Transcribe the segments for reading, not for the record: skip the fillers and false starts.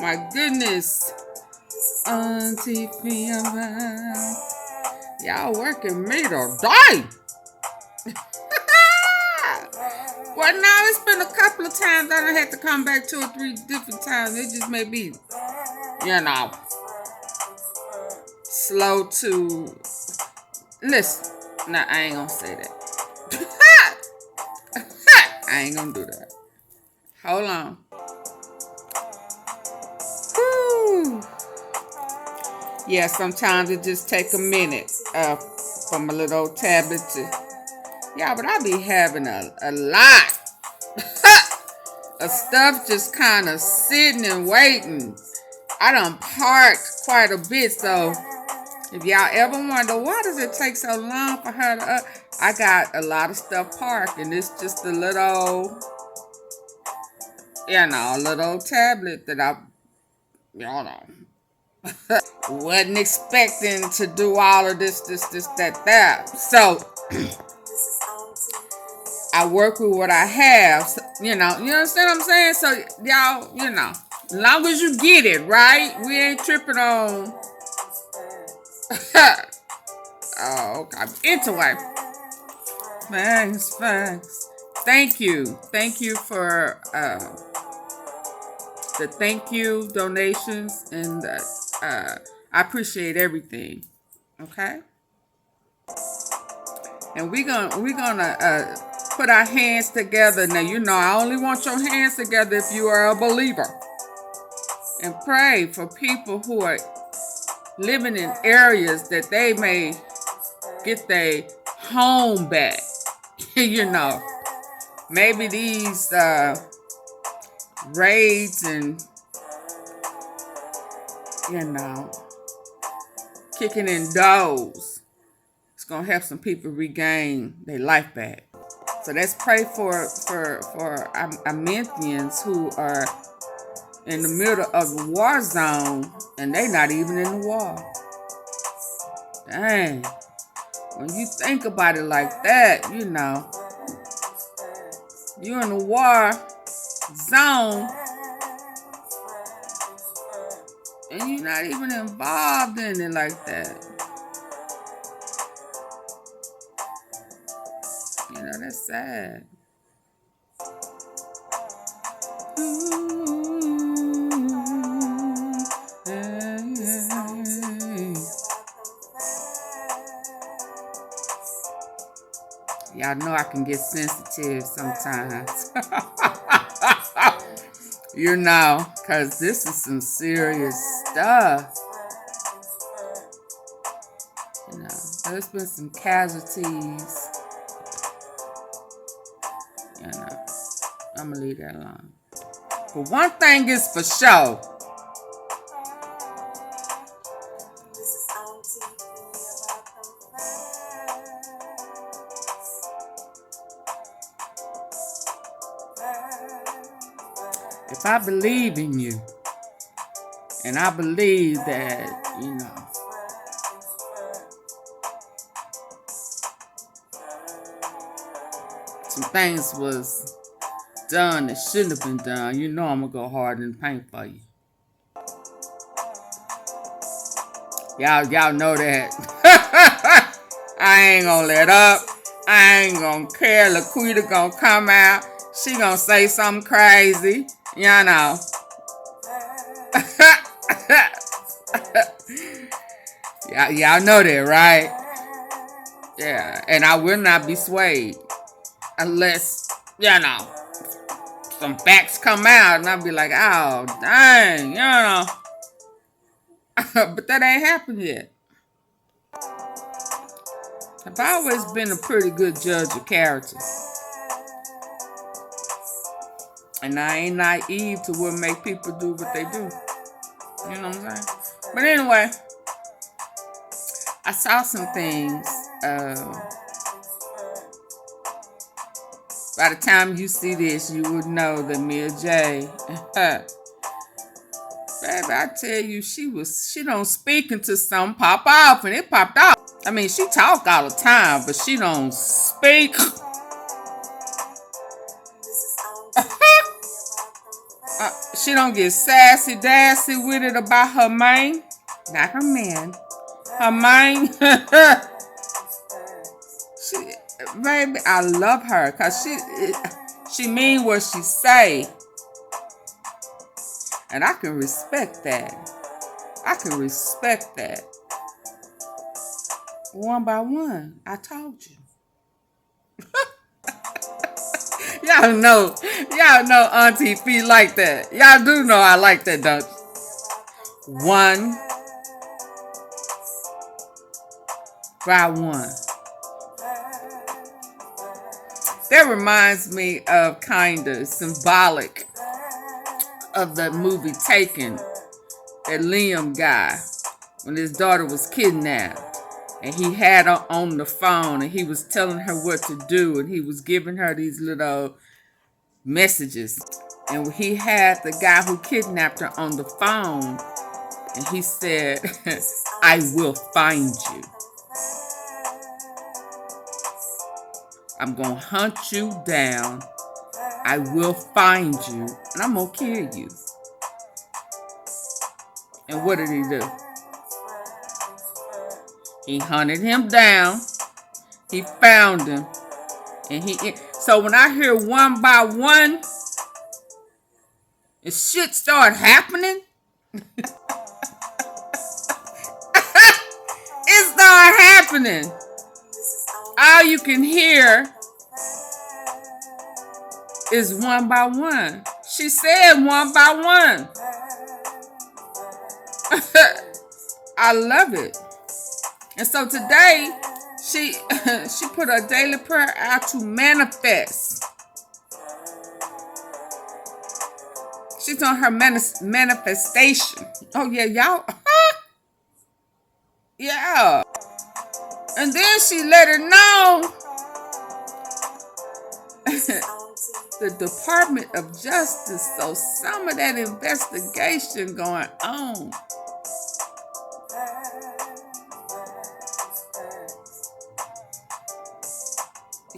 my goodness. Auntie Fiona. Y'all working me today. Well, now it's been a couple of times. I done had to come back 2 or 3 different times. It just may be, you know, slow to listen. Nah, I ain't gonna say that. I ain't gonna do that. Hold on. Whew. Yeah, sometimes it just take a minute from a little old tablet to... Yeah, but I be having a lot of stuff just kind of sitting and waiting. I done parked quite a bit, so if y'all ever wonder, why does it take so long for her to... I got a lot of stuff parked, and it's just a little, you know, a little tablet that I, you know, wasn't expecting to do all of this, that. So, I work with what I have, so, you understand what I'm saying? So, y'all, you know, as long as you get it, right? We ain't tripping on... Oh, okay. Anyway. Thanks. Thank you for the thank you donations, and I appreciate everything. Okay, and we're gonna put our hands together. Now, you know, I only want your hands together if you are a believer, and pray for people who are living in areas that they may get their home back. You know, maybe these raids and, you know, kicking in doors, it's gonna help some people regain their life back. So let's pray for Armenians who are in the middle of the war zone and they not even in the war. Dang. When you think about it like that, you know, you're in a war zone and you're not even involved in it like that. You know, that's sad. Y'all know I can get sensitive sometimes. You know, because this is some serious stuff. You know, there's been some casualties. You know, I'm going to leave that alone. But one thing is for sure. If I believe in you, and I believe that, you know, some things was done that shouldn't have been done, you know I'm going to go hard in the paint for you. Y'all know that. I ain't going to let up. I ain't going to care. LaQuita going to come out. She going to say something crazy. You know. Y'all know that, right? Yeah. And I will not be swayed. Unless, you know, some facts come out and I'll be like, oh, dang, you know. But that ain't happened yet. I've always been a pretty good judge of character. And I ain't naive to what make people do what they do. You know what I'm saying? But anyway, I saw some things. By the time you see this, you would know that Mia J. Baby, I tell you, she don't speak until something pop off, and it popped off. I mean, she talk all the time, but she don't speak. She don't get sassy dassy with it about her man. Not her man. Her man. Baby, I love her because she mean what she say. And I can respect that. I can respect that. One by one, I told you. Y'all know Auntie Fee like that. Y'all do know I like that, don't you? One by one. That reminds me of kinda symbolic of the movie Taken, that Liam guy, when his daughter was kidnapped. And he had her on the phone and he was telling her what to do and he was giving her these little messages. And he had the guy who kidnapped her on the phone and he said, I will find you. I'm going to hunt you down. I will find you and I'm going to kill you. And what did he do? He hunted him down. He found him. And so when I hear one by one, and shit start happening, it start happening. All you can hear is one by one. She said one by one. I love it. And so today, she put her daily prayer out to manifest. She's on her manifestation. Oh, yeah, y'all. Yeah. And then she let her know the Department of Justice. So some of that investigation going on.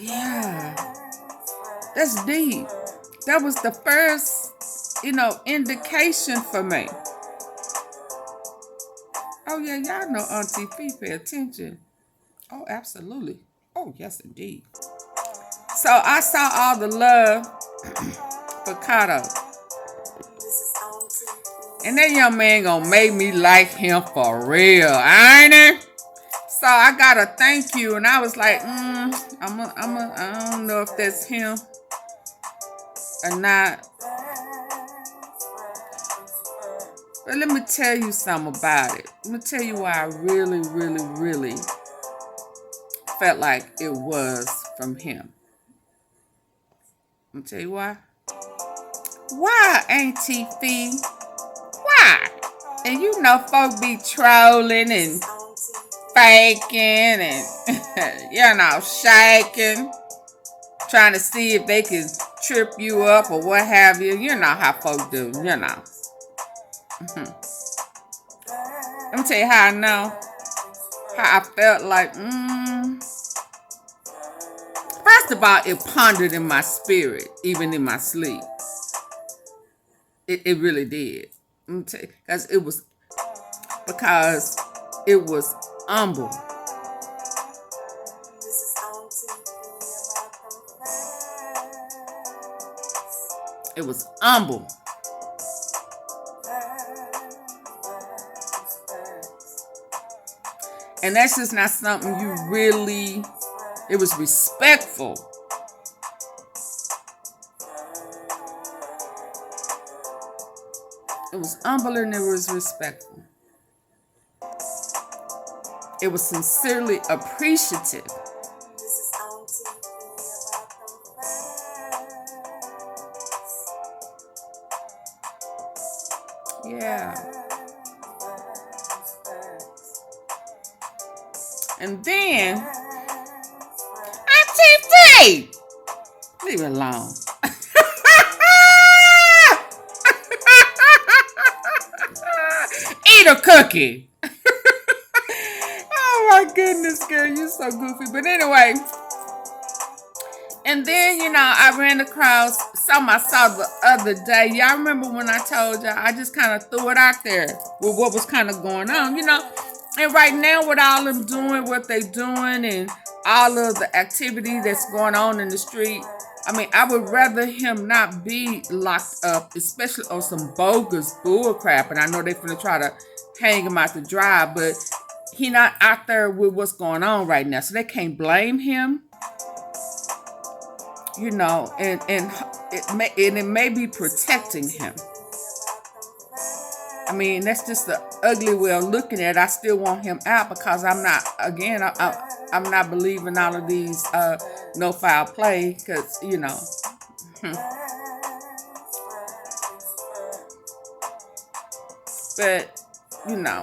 Yeah, that's deep. That was the first, indication for me. Oh, yeah, y'all know Auntie Fee pay attention. Oh, absolutely. Oh, yes, indeed. So I saw all the love for Kato. And that young man gonna make me like him for real, ain't it? So I got a thank you, and I was like, I don't know if that's him or not. But let me tell you something about it. Let me tell you why I really, really, really felt like it was from him. Let me tell you why. Why, Auntie Fee? Why? And folk be trolling and faking and, shaking, trying to see if they can trip you up or what have you. You know how folk do, Let me tell you how I know. How I felt like, First of all, it pondered in my spirit, even in my sleep. It really did. Let me tell you, because it was humble. It was humble. And that's just not something you really, it was respectful. It was humble and it was respectful. It was sincerely appreciative. Yeah. And then, Auntie Fee, leave it alone. Eat a cookie. Oh my goodness, girl, you're so goofy. But anyway, and then, I ran across something I saw the other day. Y'all remember when I told y'all, I just kind of threw it out there with what was kind of going on, you know? And right now with all them doing what they doing and all of the activity that's going on in the street, I mean, I would rather him not be locked up, especially on some bogus bull crap. And I know they're finna try to hang him out to dry, but he not out there with what's going on right now. So they can't blame him, you know, and it may be protecting him. I mean, that's just the ugly way of looking at it. I still want him out because I'm not, again, I'm not believing all of these no foul play because, you know. But, you know,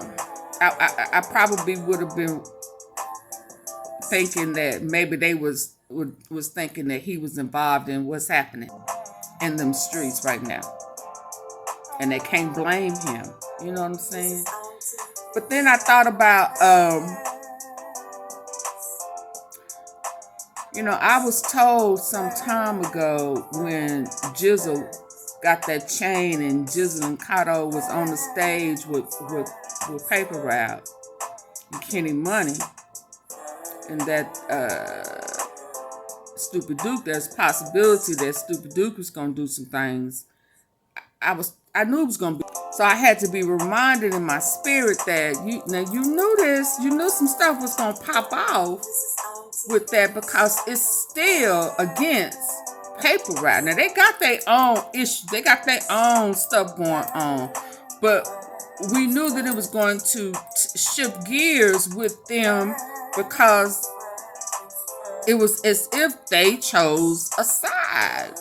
I probably would have been thinking that maybe they was thinking that he was involved in what's happening in them streets right now. And they can't blame him. You know what I'm saying? But then I thought about, you know, I was told some time ago when Jizzle got that chain and Jizzle and KEWON was on the stage with Paper Route and KENNYMUNEY and that Stupid Duke, there's a possibility that Stupid Duke was going to do some things. I knew it was going to be. So I had to be reminded in my spirit that you knew this. You knew some stuff was going to pop off with that because it's still against Paper Route. Now, they got their own issues. They got their own stuff going on. But we knew that it was going to shift gears with them because it was as if they chose a side.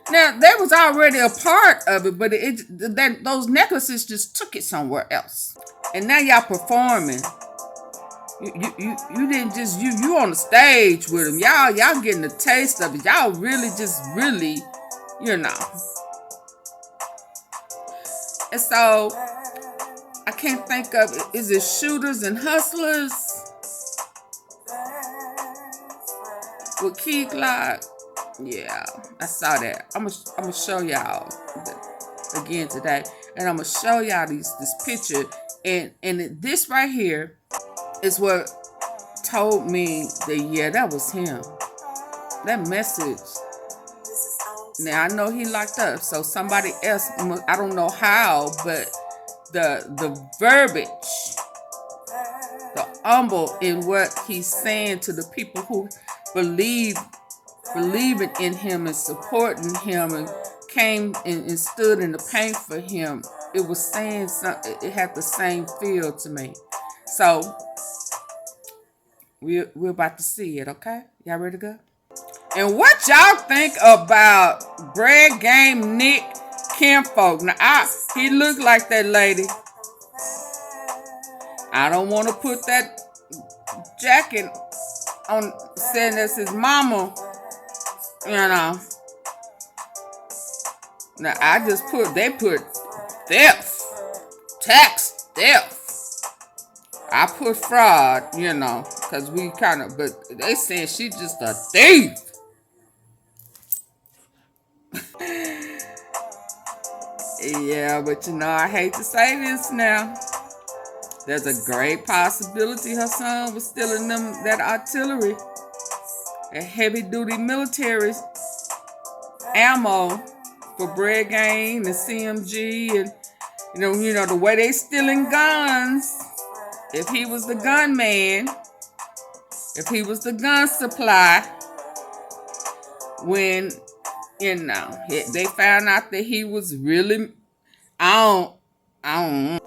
Now, they was already a part of it, but those necklaces just took it somewhere else. And now y'all performing. You didn't just, you on the stage with them. Y'all getting a taste of it. Y'all really, you know. And so, I can't think of, is it Shooters and Hustlers? With KEYGLOCK? Yeah, I saw that. I'm gonna show y'all again today, and I'm gonna show y'all this picture, and this right here is what told me that yeah, that was him. That message. Now I know he locked up, so somebody else, I don't know how, but the verbiage, the humble in what he's saying to the people who believing in him and supporting him and came and stood in the paint for him. It was saying something. It had the same feel to me. So we're about to see it, okay? Y'all ready to go? And what y'all think about BREADGANG Nick Kinfolk? Now, he looked like that lady. I don't want to put that jacket on saying that's his mama. You know. Now they put theft, tax theft. I put fraud, you know, because we kind of, but they saying she just a thief. Yeah, but you know, I hate to say this now. There's a great possibility her son was stealing that artillery. A heavy-duty military ammo for BREADGANG and CMG, and you know the way they stealing guns. If he was the gunman, if he was the gun supply, when they found out that he was really, I don't.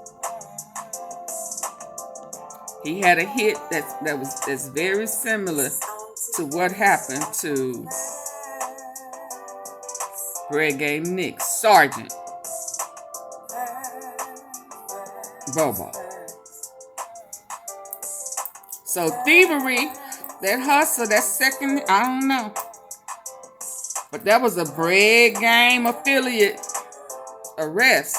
He had a hit that's very similar to what happened to BREADGANG Nick, Sergeant Bobo. So thievery, that hustle, that second, I don't know. But that was a BREADGANG affiliate arrest.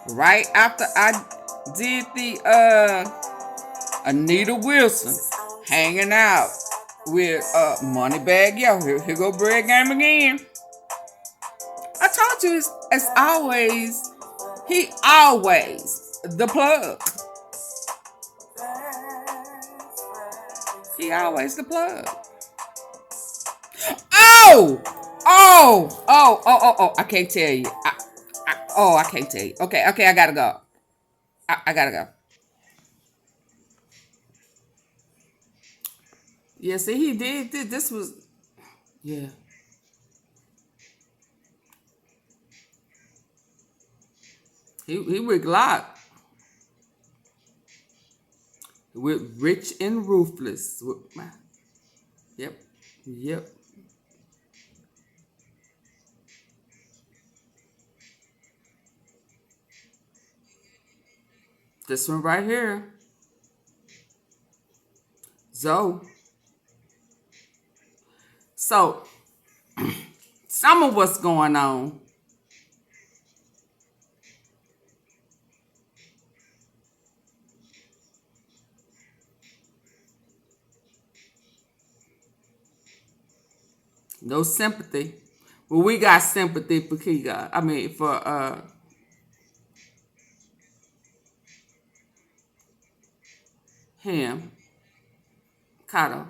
Right after I did the Anita Wilson hanging out with MONEYBAGGYO. Here go Bread Game again. I told you, it's always, he always the plug. He always the plug. Oh, I can't tell you. I can't tell you. Okay, I gotta go. I gotta go. Yeah, see, he did. This was, yeah. He with Glock. With Rich and Ruthless. Yep. This one right here. Zoe. So, some of what's going on. No sympathy. Well, we got sympathy for KEYGLOCK. I mean, for him, Kato.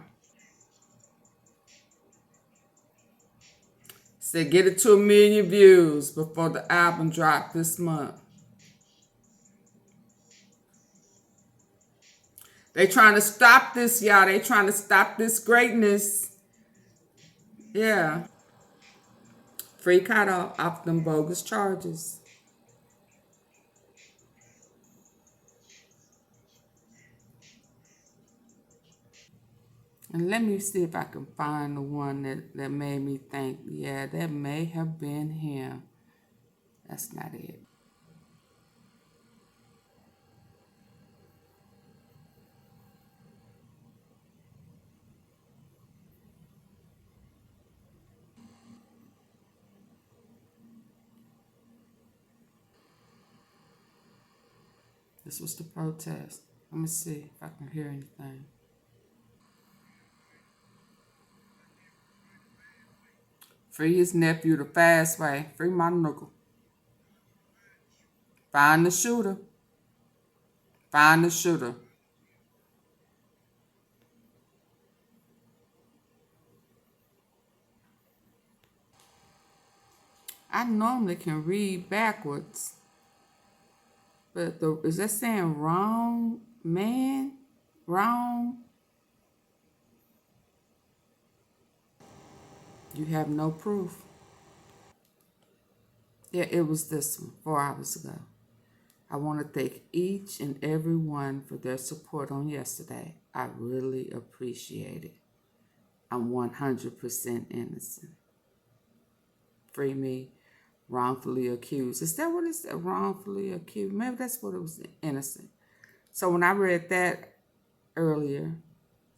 Said get it to 1 million views before the album dropped this month. They trying to stop this, y'all. They trying to stop this greatness. Yeah. Free Kato off them bogus charges. And let me see if I can find the one that made me think, yeah, that may have been him. That's not it. This was the protest. Let me see if I can hear anything. Free his nephew the fast way. Free my knuckle. Find the shooter. Find the shooter. I normally can read backwards. But is that saying wrong man? Wrong? You have no proof. Yeah, it was this one 4 hours ago. I want to thank each and every one for their support on yesterday. I really appreciate it. I'm 100% innocent. Free me, wrongfully accused. Is that what it said? Wrongfully accused? Maybe that's what it was, innocent. So when I read that earlier,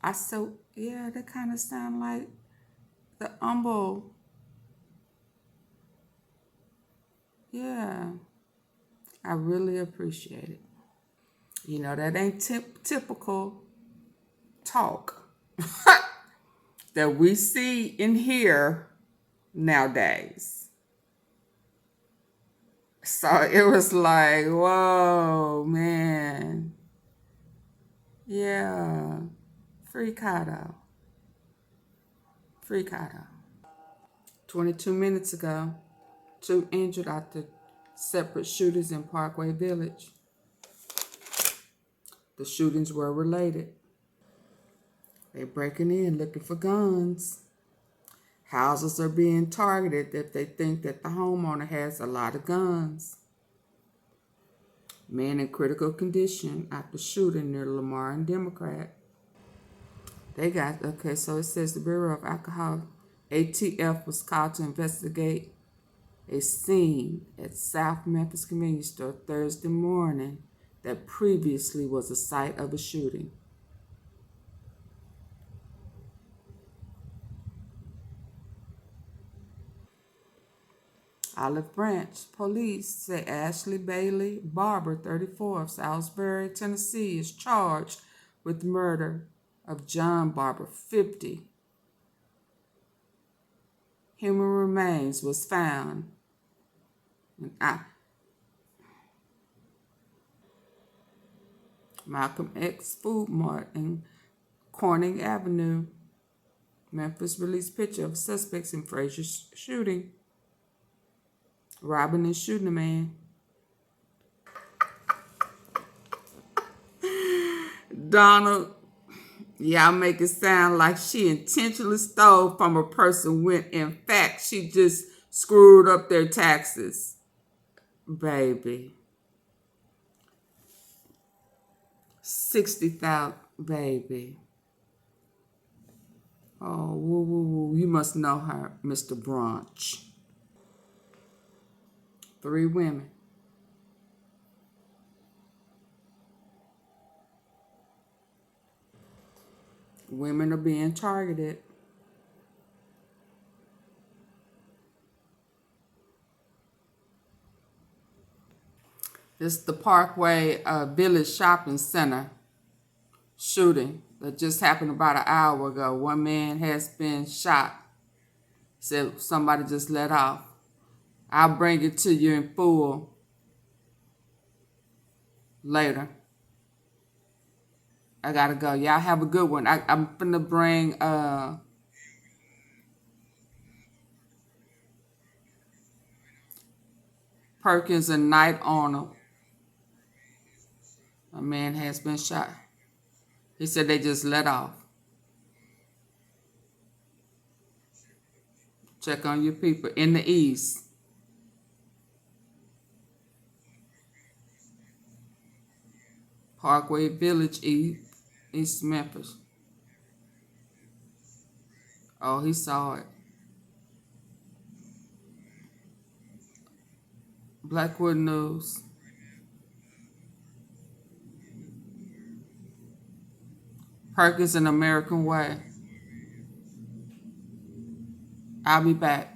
I said, yeah, that kind of sound like the humble. Yeah, I really appreciate it. You know, that ain't typical talk that we see and hear nowadays. So it was like, whoa, man. Yeah. Free Kato. Free Kato. 22 minutes ago, 2 injured after separate shootings in Parkway Village. The shootings were related. They're breaking in looking for guns. Houses are being targeted if they think that the homeowner has a lot of guns. Man in critical condition after shooting near Lamar and Democrat. They got, okay, so it says the Bureau of Alcohol, ATF, was called to investigate a scene at South Memphis convenience store Thursday morning that previously was the site of a shooting. Olive Branch police say Ashley Bailey Barber, 34, of Salisbury, Tennessee, is charged with murder of John Barber, 50. Human remains was found in Malcolm X Food Mart in Corning Avenue. Memphis released picture of suspects in Frazier's shooting, robbing and shooting a man. Donald, y'all make it sound like she intentionally stole from a person when in fact she just screwed up their taxes. Baby. 60,000, baby. Oh, woo, woo, woo. You must know her, Mr. Brunch. 3 women. Women are being targeted. This is the Parkway Village Shopping Center shooting that just happened about an hour ago. 1 man has been shot. Said somebody just let off. I'll bring it to you in full later. I gotta go. Y'all have a good one. I'm finna bring Perkins and Knight Arnold. A man has been shot. He said they just let off. Check on your people in the east. Parkway Village, East Memphis. Oh, he saw it. Blackwood News. Perkins and American Way. I'll be back.